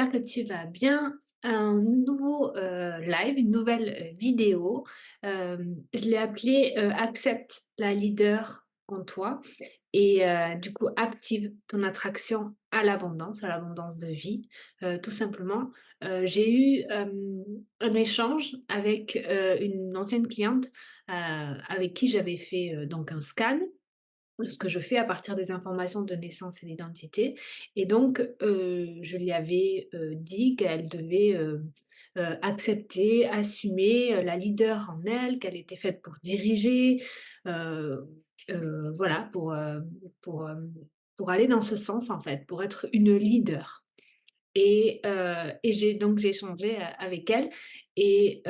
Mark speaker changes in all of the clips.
Speaker 1: j'espère que tu vas bien. Un nouveau, live, une nouvelle, vidéo, je l'ai appelé, «Accepte la leader en toi» et du coup, active ton attraction à l'abondance de vie, tout simplement. J'ai eu, un échange avec, une ancienne cliente, avec qui j'avais fait, donc un scan, ce que je fais à partir des informations de naissance et d'identité et donc je lui avais, dit qu'elle devait, accepter, assumer, la leader en elle, qu'elle était faite pour diriger, heu voilà, pour aller dans ce sens, en fait, pour être une leader et j'ai échangé, avec elle et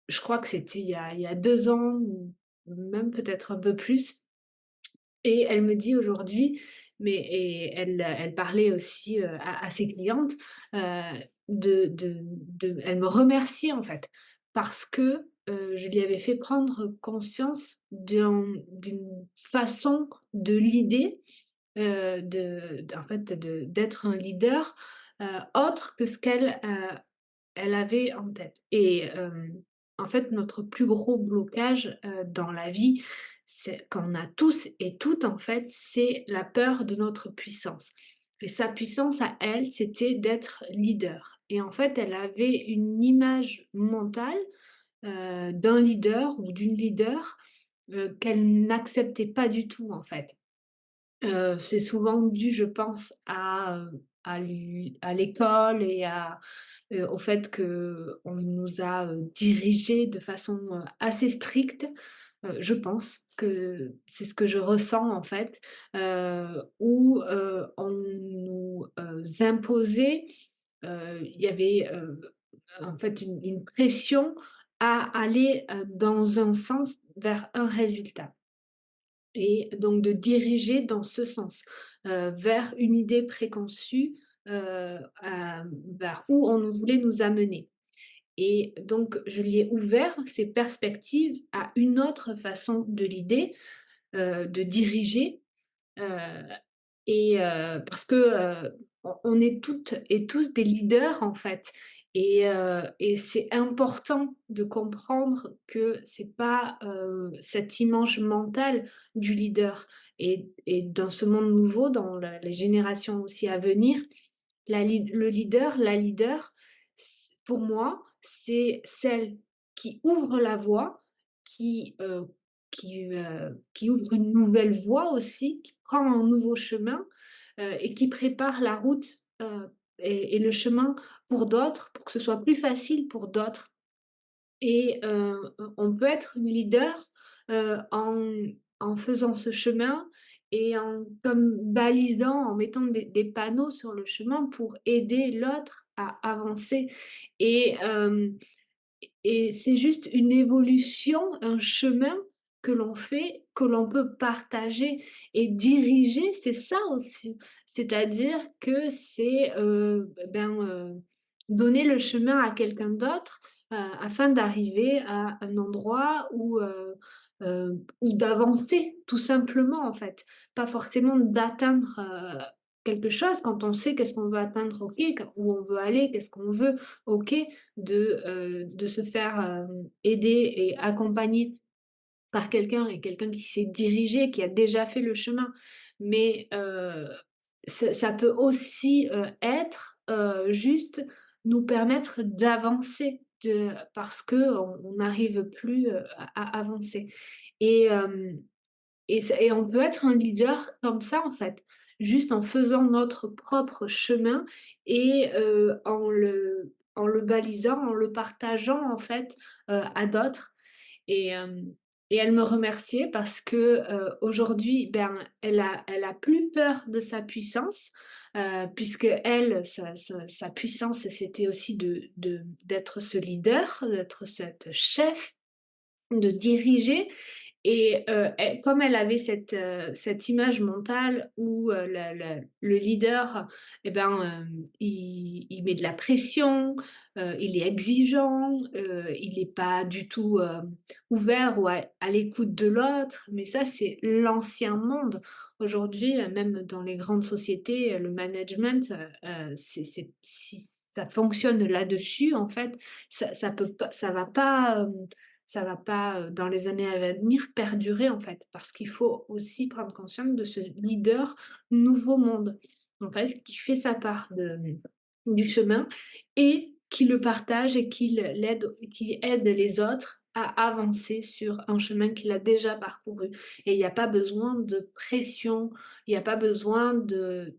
Speaker 1: je crois que c'était il y a 2 ans ou même peut-être un peu plus et elle me dit aujourd'hui, elle parlait aussi, à ses clientes, elle me remerciait en fait, parce que, je lui avais fait prendre conscience d'une façon de leader, en fait d'être un leader, autre que ce elle avait en tête et en fait, notre plus gros blocage, dans la vie, c'est qu'on a tous et toutes, en fait, c'est la peur de notre puissance et sa puissance à elle, c'était d'être leader et en fait, elle avait une image mentale, d'un leader ou d'une leader, qu'elle n'acceptait pas du tout, en fait. C'est souvent dû, je pense, à l'école et au fait qu'on nous a, dirigés de façon, assez stricte. Je pense que c'est ce que je ressens, en fait, où, on nous, imposait, il y avait, en fait, une pression à aller, dans un sens vers un résultat. Et donc de diriger dans ce sens, vers une idée préconçue, vers où on nous voulait nous amener. Et donc je lui ai ouvert ces perspectives à une autre façon de l'idée, de diriger, heu parce que, on est toutes et tous des leaders, en fait et c'est important de comprendre que c'est pas, cette image mentale du leader et dans ce monde nouveau, dans la les générations aussi à venir, la leader, pour moi, c'est celle qui ouvre la voie, qui, qui ouvre une nouvelle voie aussi, qui prend un nouveau chemin, et qui prépare la route, et le chemin pour d'autres, pour que ce soit plus facile pour d'autres et on peut être une leader, en faisant ce chemin et en comme balisant, en mettant des panneaux sur le chemin pour aider l'autre à avancer et hem et c'est juste une évolution, un chemin que l'on fait, que l'on peut partager et diriger, c'est ça aussi. C'est-à-dire que c'est, donner le chemin à quelqu'un d'autre, afin d'arriver à un endroit où d'avancer tout simplement, en fait. Pas forcément d'atteindre, quelque chose. Quand on sait qu'est-ce qu'on veut atteindre, OK, où on veut aller, qu'est-ce qu'on veut, OK, de se faire, aider et accompagner par quelqu'un et quelqu'un qui s'est dirigé, qui a déjà fait le chemin. Mais, ça peut aussi, être, juste nous permettre d'avancer, parce qu'on n'arrive plus, à avancer et et on peut être un leader comme ça, en fait, juste en faisant notre propre chemin et en le balisant, en le partageant, en fait, à d'autres et et elle me remerciait parce que, aujourd'hui, ben, elle a plus peur de sa puissance, puisqu'elle, sa puissance, c'était aussi d'être ce leader, d'être cette chef, de diriger et comme elle avait cette image mentale où, le leader et ben, il met de la pression, il est exigeant, il est pas du tout, ouvert ou à l'écoute de l'autre, mais ça, c'est l'ancien monde. Aujourd'hui, même dans les grandes sociétés, le management, c'est ça fonctionne là-dessus, en fait, ça peut pas ça va pas, dans les années à venir perdurer, en fait. Parce qu'il faut aussi prendre conscience de ce leader nouveau monde, en fait, qui fait sa part du chemin et qui le partage et qui aide les autres à avancer sur un chemin qu'il a déjà parcouru. Et il y a pas besoin de pression, il y a pas besoin de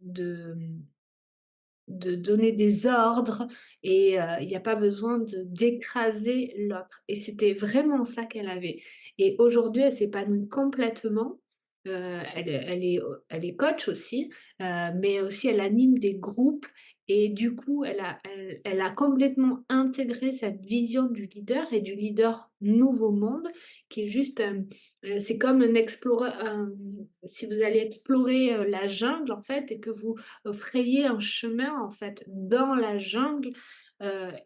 Speaker 1: donner des ordres et il y a pas besoin d'écraser l'autre et c'était vraiment ça qu'elle avait et aujourd'hui, elle s'épanouit complètement, elle est coach aussi, mais aussi elle anime des groupes et du coup, elle a complètement intégré cette vision du leader et du leader nouveau monde qui est juste, c'est comme si vous allez explorer, la jungle en fait et que vous frayer un chemin en fait dans la jungle,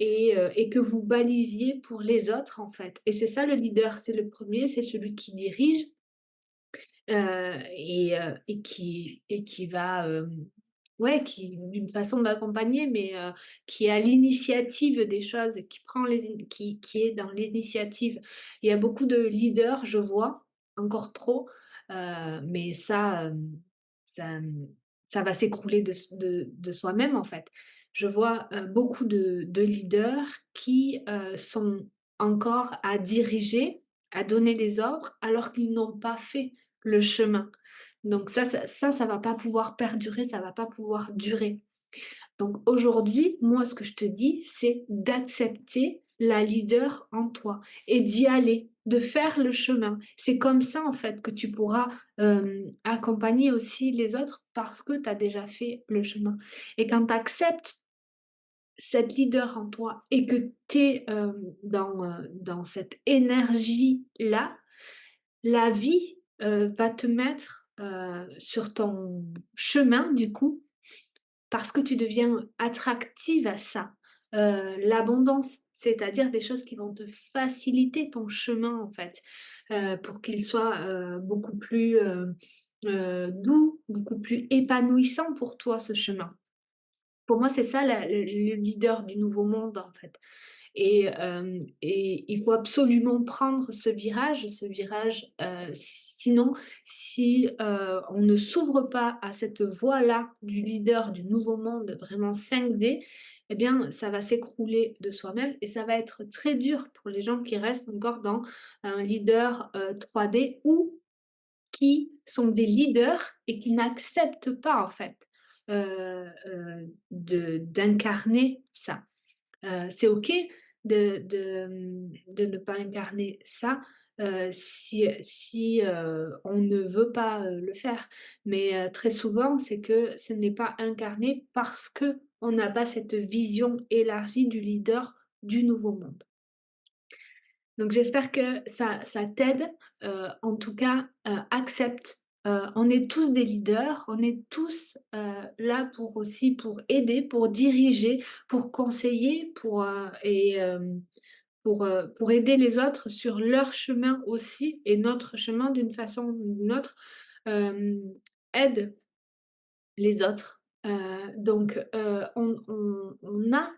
Speaker 1: et que vous balisiez pour les autres en fait et c'est ça le leader, c'est le premier, c'est celui qui dirige, et qui va, ouais, qui d'une façon d'accompagner mais qui a l'initiative des choses et qui prend les in qui est dans l'initiative. Il y a beaucoup de leaders, je vois, encore trop, mais ça, ça va s'écrouler de soi-même, en fait. Je vois, beaucoup de leaders qui, sont encore à diriger, à donner des ordres, alors qu'ils n'ont pas fait le chemin. Donc ça va pas pouvoir perdurer, ça va pas pouvoir durer. Donc aujourd'hui, moi, ce que je te dis, c'est d'accepter la leader en toi et d'y aller, de faire le chemin. C'est comme ça, en fait, que tu pourras, accompagner aussi les autres parce que tu as déjà fait le chemin et quand tu acceptes cette leader en toi et que tu es, dans cette énergie-là, la vie, va te mettre, sur ton chemin du coup, parce que tu deviens attractive à ça. L'abondance, c'est-à-dire des choses qui vont te faciliter ton chemin en fait, pour qu'il soit, beaucoup plus, doux, beaucoup plus épanouissant pour toi ce chemin. Pour moi, c'est ça le leader du nouveau monde en fait. Et il faut absolument prendre ce virage, sinon si, on ne s'ouvre pas à cette voie-là du leader du nouveau monde vraiment 5D, eh bien ça va s'écrouler de soi-même et ça va être très dur pour les gens qui restent encore dans un leader, 3D ou qui sont des leaders et qui n'acceptent pas en fait, d'incarner ça. C'est OK de ne pas incarner ça, si on ne veut pas, le faire. Mais, très souvent, c'est que ce n'est pas incarné parce qu'on n'a pas cette vision élargie du leader du nouveau monde. Donc j'espère que ça t'aide, en tout cas, accepte, on est tous des leaders, on est tous, là pour aussi pour aider, pour diriger, pour conseiller, pour aider les autres sur leur chemin aussi et notre chemin d'une façon ou d'une autre, hem, aide les autres. On a,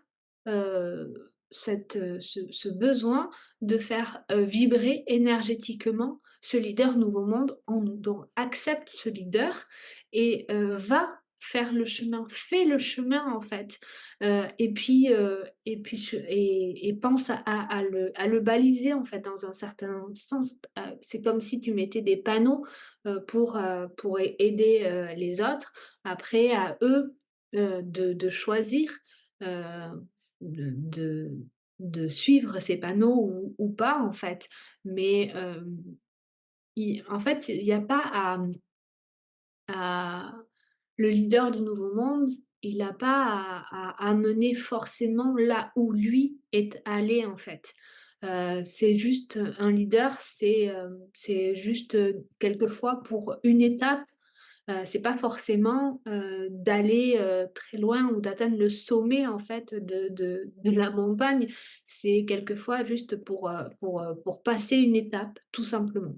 Speaker 1: ce besoin de faire, vibrer énergétiquement ce leader nouveau monde en nous. Donc accepte ce leader et va faire le chemin, fais le chemin en fait, et puis pense à le baliser en fait dans un certain sens. C'est comme si tu mettais des panneaux, pour aider, les autres. Après à eux, de choisir, heu, de suivre ces panneaux ou pas en fait. Mais, i en fait, il y a pas à le leader du nouveau monde, il n'a pas à mener forcément là où lui est allé en fait. C'est juste, un leader, c'est juste, quelquefois pour une étape. C'est pas forcément, d'aller, très loin ou d'atteindre le sommet en fait de la montagne. C'est quelquefois juste pour passer une étape, tout simplement.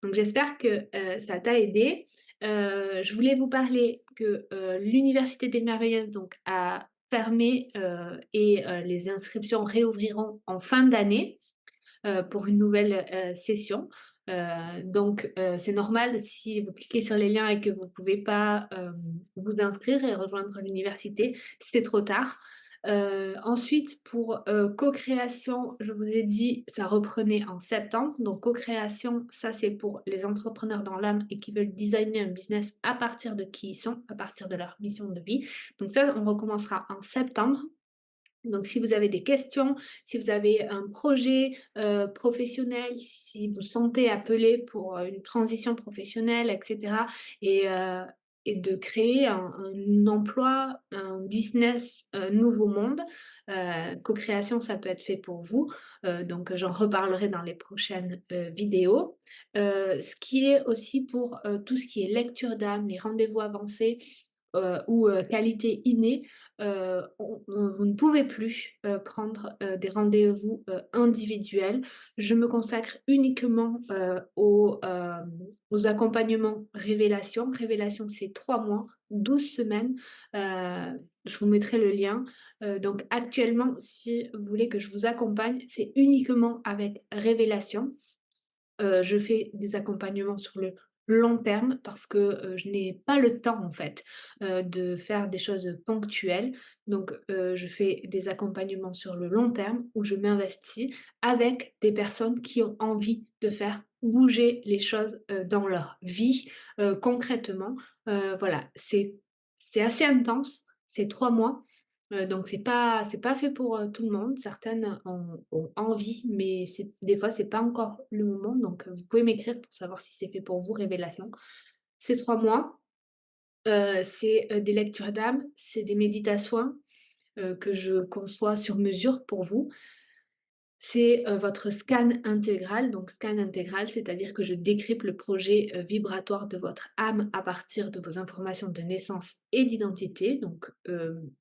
Speaker 1: Donc j'espère que, ça t'a aidé. Je voulais vous parler que, l'Université des Merveilleuses donc a fermées, et les inscriptions réouvriront en fin d'année, pour une nouvelle, session. Donc c'est normal si vous cliquez sur les liens et que vous ne pouvez pas, vous inscrire et rejoindre l'université, c'est trop tard. Ensuite pour, co-création, je vous ai dit, ça reprenait en septembre. Donc co-création, ça c'est pour les entrepreneurs dans l'âme et qui veulent designer un business à partir de qui ils sont, à partir de leur mission de vie. Donc ça, on recommencera en septembre. Donc si vous avez des questions, si vous avez un projet, professionnel, si vous sentez appelé pour, une transition professionnelle et cetera et heu et de créer un emploi, un business, nouveau monde, co-création, ça peut être fait pour vous, donc j'en reparlerai dans les prochaines, vidéos. Ce qui est aussi pour, tout ce qui est lecture d'âme, les rendez-vous avancés, ou qualité innée, vous ne pouvez plus, prendre, des rendez-vous, individuels. Je me consacre uniquement, aux accompagnements révélation. Révélation, c'est 3 mois, 12 semaines, je vous mettrai le lien. Donc actuellement, si vous voulez que je vous accompagne, c'est uniquement avec révélation. Je fais des accompagnements sur le long terme parce que, je n'ai pas le temps en fait, de faire des choses ponctuelles. Donc, je fais des accompagnements sur le long terme où je m'investis avec des personnes qui ont envie de faire bouger les choses, dans leur vie, concrètement. Voilà, c'est assez intense, c'est 3 mois. Donc c'est pas fait pour, tout le monde. Certaines ont envie, mais c'est des fois, c'est pas encore le moment. Donc, vous pouvez m'écrire pour savoir si c'est fait pour vous, révélation. C'est 3 mois, c'est, des lectures d'âme, c'est des méditations, que je conçois sur mesure pour vous. C'est, votre scan intégral. Donc scan intégral, c'est-à-dire que je décrypte le projet, vibratoire de votre âme à partir de vos informations de naissance et d'identité, donc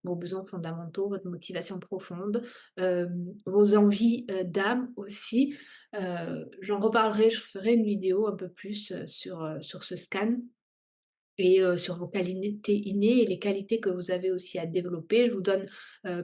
Speaker 1: vos besoins fondamentaux, votre motivation profonde, vos envies, d'âme aussi. J'en reparlerai, je ferai une vidéo un peu plus, sur ce scan et sur vos qualités innées et les qualités que vous avez aussi à développer. Je vous donne,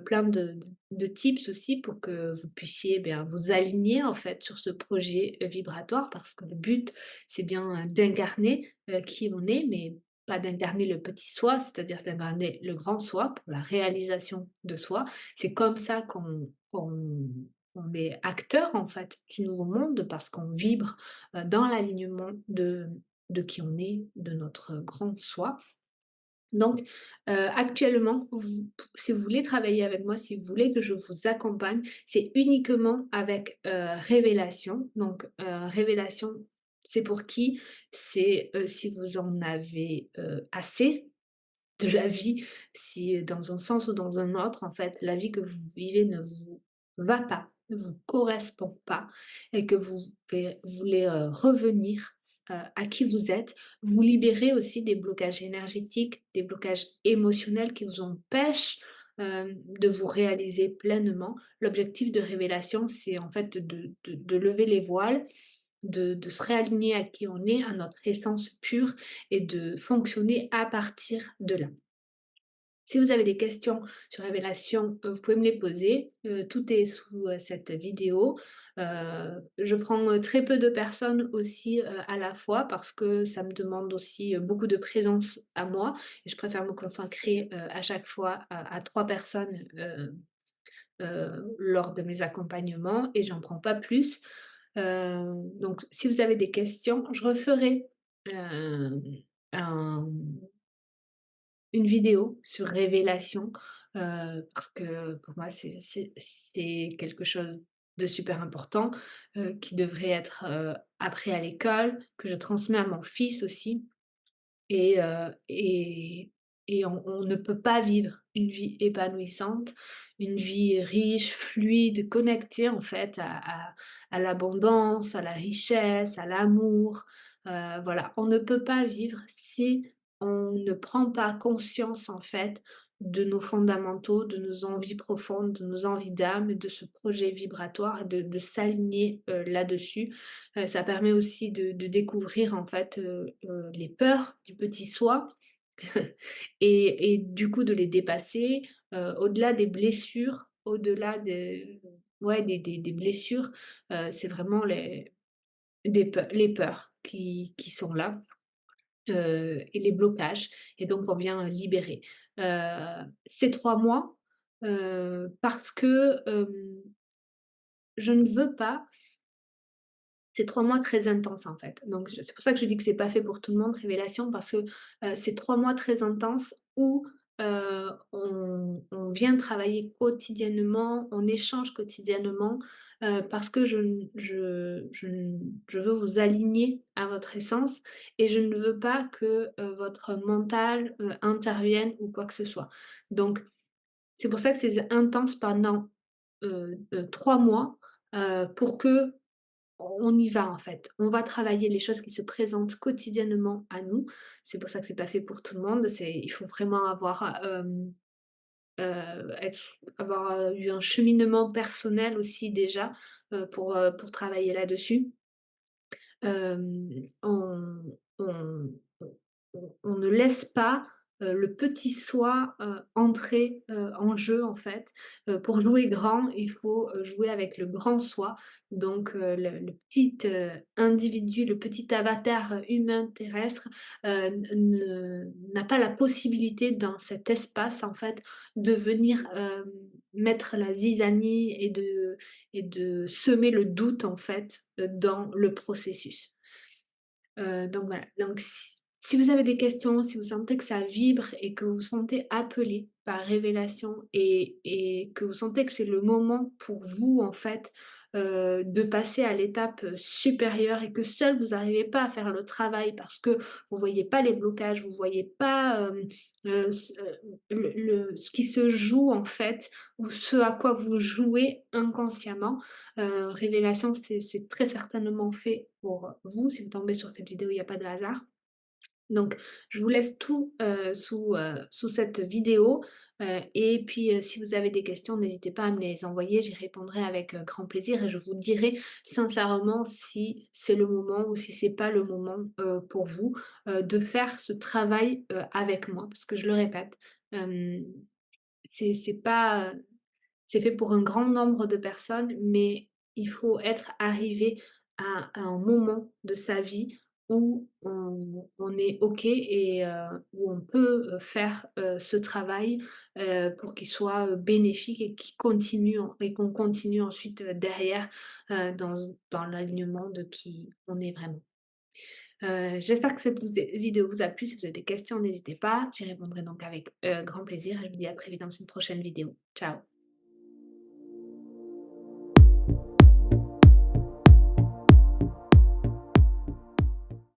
Speaker 1: plein de tips aussi pour que vous puissiez, bien, vous aligner en fait sur ce projet, vibratoire parce que le but, c'est bien, d'incarner, qui on est, mais pas d'incarner le petit soi, c'est-à-dire d'incarner le grand soi pour la réalisation de soi. C'est comme ça qu'on est acteur en fait du nouveau monde parce qu'on vibre, dans l'alignement de qui on est, de notre grand soi. Donc, actuellement, si vous voulez travailler avec moi, si vous voulez que je vous accompagne, c'est uniquement avec, révélation. Donc, révélation, c'est pour qui? C'est, si vous en avez, assez de la vie, si dans un sens ou dans un autre, en fait, la vie que vous vivez ne vous va pas, ne vous correspond pas et que vous voulez, revenir, à qui vous êtes, vous libérez aussi des blocages énergétiques, des blocages émotionnels qui vous empêchent, de vous réaliser pleinement. L'objectif de révélation, c'est en fait de lever les voiles, de se réaligner à qui on est, à notre essence pure et de fonctionner à partir de là. Si vous avez des questions sur Révélation, vous pouvez me les poser, tout est sous, cette vidéo. Je prends, très peu de personnes aussi, à la fois parce que ça me demande aussi, beaucoup de présence à moi et je préfère me consacrer, à chaque fois à 3 personnes, lors de mes accompagnements et j'en prends pas plus. Donc si vous avez des questions, je referai, hem, un une vidéo sur révélation, parce que pour moi c'est quelque chose de super important, qui devrait être, appris à l'école, que je transmets à mon fils aussi et on ne peut pas vivre une vie épanouissante, une vie riche, fluide, connectée en fait à l'abondance, à la richesse, à l'amour. Voilà, on ne peut pas vivre si on ne prend pas conscience en fait de nos fondamentaux, de nos envies profondes, de nos envies d'âme et de ce projet vibratoire et de s'aligner, là-dessus. Ça permet aussi de découvrir en fait, les peurs du petit soi, et du coup de les dépasser, au-delà des blessures, au-delà ouais des blessures, c'est vraiment les peurs qui sont là, et les blocages et donc on vient libérer. Ces 3 mois, parce que, je ne veux pas. C'est 3 mois très intenses, en fait. Donc c'est pour ça que je dis que c'est pas fait pour tout le monde, Révélation, parce que, c'est 3 mois très intenses où, on vient travailler quotidiennement, on échange quotidiennement, parce que je veux vous aligner à votre essence et je ne veux pas que, votre mental, intervienne ou quoi que ce soit. Donc c'est pour ça que c'est intense pendant, 3 mois, pour que on y va en fait. On va travailler les choses qui se présentent quotidiennement à nous. C'est pour ça que c'est pas fait pour tout le monde. Il faut vraiment avoir eu un cheminement personnel aussi déjà, pour travailler là-dessus. Hem, on ne laisse pas, le petit soi, entrer, en jeu en fait. Pour jouer grand, il faut, jouer avec le grand soi. Donc, le petit, individu, le petit avatar, humain terrestre, n'a pas la possibilité dans cet espace en fait de venir, mettre la zizanie et de semer le doute en fait, dans le processus. Donc voilà, donc si vous avez des questions, si vous sentez que ça vibre et que vous vous sentez appelé par révélation et que vous sentez que c'est le moment pour vous en fait, de passer à l'étape, supérieure et que seul vous n'arrivez pas à faire le travail parce que vous voyez pas les blocages, vous voyez pas, ce qui se joue en fait ou ce à quoi vous jouez inconsciemment. Révélation, c'est très certainement fait pour vous. Si vous tombez sur cette vidéo, il y a pas de hasard. Donc je vous laisse tout, sous cette vidéo, et puis, si vous avez des questions, n'hésitez pas à me les envoyer, j'y répondrai avec, grand plaisir et je vous dirai sincèrement si c'est le moment ou si c'est pas le moment, pour vous, de faire ce travail, avec moi. Parce que je le répète, hem, c'est pas, c'est fait pour un grand nombre de personnes, mais il faut être arrivé à un moment de sa vie où on est OK et où on peut, faire, ce travail, pour qu'il soit, bénéfique et qu'il continue et qu'on continue ensuite, derrière, dans l'alignement de qui on est vraiment. J'espère que cette vidéo vous a plu. Si vous avez des questions, n'hésitez pas. J'y répondrai donc avec, grand plaisir et je vous dis à très vite dans une prochaine vidéo. Ciao.